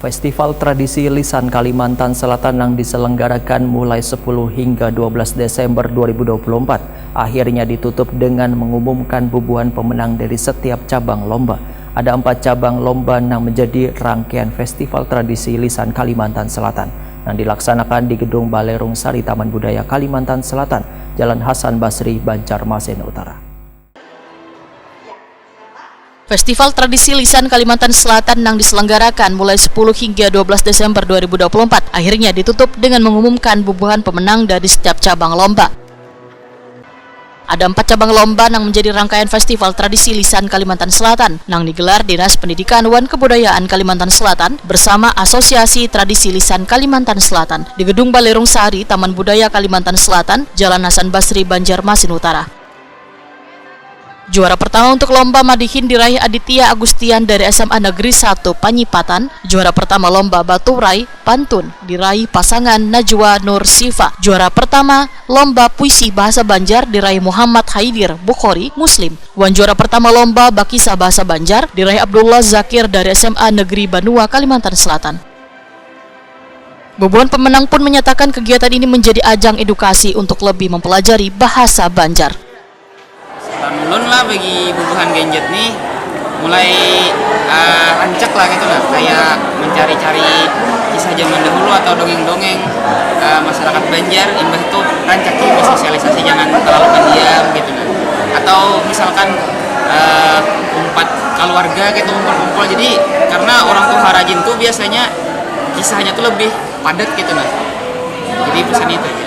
Festival Tradisi Lisan Kalimantan Selatan yang diselenggarakan mulai 10 hingga 12 Desember 2024 akhirnya ditutup dengan mengumumkan bubuhan pemenang dari setiap cabang lomba. Ada 4 cabang lomba yang menjadi rangkaian Festival Tradisi Lisan Kalimantan Selatan yang dilaksanakan di Gedung Balai Rung Sari Taman Budaya Kalimantan Selatan, Jalan Hasan Basri, Banjarmasin Utara. Festival Tradisi Lisan Kalimantan Selatan yang diselenggarakan mulai 10 hingga 12 Desember 2024 akhirnya ditutup dengan mengumumkan bubuhan pemenang dari setiap cabang lomba. Ada 4 cabang lomba yang menjadi rangkaian Festival Tradisi Lisan Kalimantan Selatan yang digelar Dinas Pendidikan dan Kebudayaan Kalimantan Selatan bersama Asosiasi Tradisi Lisan Kalimantan Selatan di Gedung Balai Rung Sari Taman Budaya Kalimantan Selatan, Jalan Hasan Basri, Banjarmasin Utara. Juara pertama untuk lomba Madihin diraih Aditya Agustian dari SMA Negeri 1 Panyipatan. Juara pertama lomba Batu Rai Pantun diraih pasangan Najwa Nur Sifa. Juara pertama lomba Puisi Bahasa Banjar diraih Muhammad Haidir Bukhari Muslim. Dan juara pertama lomba Bakisah Bahasa Banjar diraih Abdullah Zakir dari SMA Negeri Banua Kalimantan Selatan. Bubuhan pemenang pun menyatakan kegiatan ini menjadi ajang edukasi untuk lebih mempelajari bahasa Banjar. Ulun lah bagi bubuhan genjet nih mulai rancak lah gitu lah, kayak mencari-cari kisah zaman dahulu atau dongeng-dongeng masyarakat Banjar. Imbah itu rancak sosialisasi jangan terlalu pendiam gitu nah. Atau misalkan umpat keluarga gitu kumpul-kumpul, jadi karena orang tua rajin tuh biasanya kisahnya tuh lebih padat gitu nah. Jadi pesan itu aja.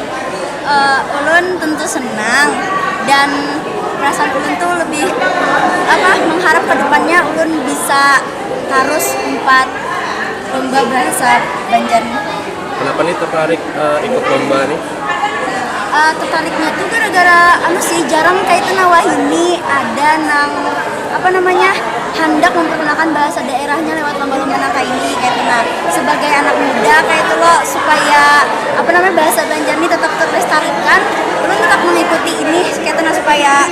Ulun tentu senang dan perasaan ulun tuh lebih mengharap ke depannya ulun bisa harus umpat lomba bahasa Banjar. Kenapa nih tertarik ikut lomba nih? Tertariknya tuh gara-gara jarang kayak itu wahini ada nang hendak memperkenalkan bahasa daerahnya lewat lomba-lomba kayak ini kayak sebagai anak muda kayak itu loh, supaya bahasa Banjar ini tetap terlestarikan. Ulun tetap mengikuti ini kayak supaya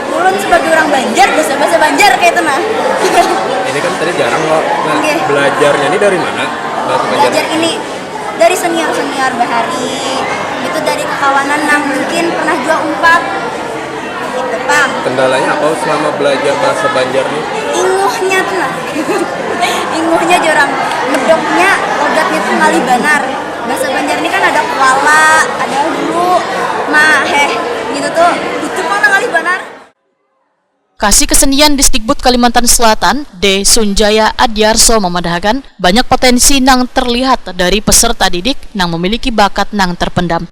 ulun sebagai orang Banjar bahasa Banjar kayak itu Ini kan tadi jarang loh. Nah, okay. Belajarnya ini dari mana? Belajar ini dari senior bahari. Itu dari kekawanan yang mungkin pernah juga umpat. Gitu, Bang. Kendalanya apa selama belajar bahasa Banjar nih? Inguhnya tuh Inguhnya jorang. Medoknya, logatnya tuh ngali banar. Bahasa Banjar ini kan ada kuala, ada hulu, maheh. Gitu tuh. Itu mah ngali banar. Kasih Kesenian Disdikbud Kalimantan Selatan, D. Sunjaya Adyarso memandahkan banyak potensi yang terlihat dari peserta didik yang memiliki bakat yang terpendam.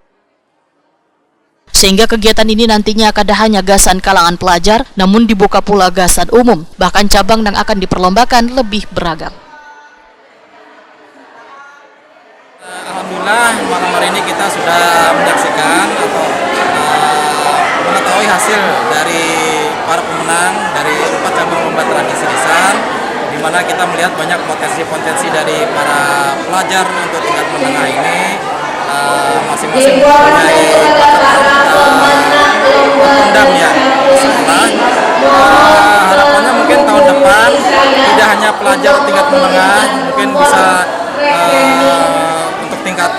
Sehingga kegiatan ini nantinya akan hanya gasan kalangan pelajar, namun dibuka pula gasan umum, bahkan cabang yang akan diperlombakan lebih beragam. Alhamdulillah malam hari ini kita sudah menyaksikan atau mengetahui hasil dari para pemenang dari 4 cabang lomba tradisi lisan, di mana kita melihat banyak potensi-potensi dari para pelajar untuk tingkat menengah ini, masing-masing mempunyai pendam ya sekolah. Harapannya mungkin tahun depan tidak hanya pelajar tingkat menengah, mungkin bisa untuk tingkat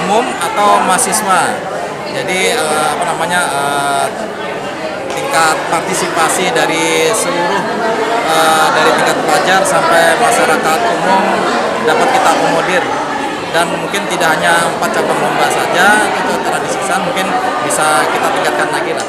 umum atau mahasiswa. Jadi tingkat partisipasi dari seluruh dari tingkat pelajar sampai masyarakat umum dapat kita akomodir, dan mungkin tidak hanya 4 cabang lomba saja itu tradisi lisan, mungkin bisa kita tingkatkan lagi lah.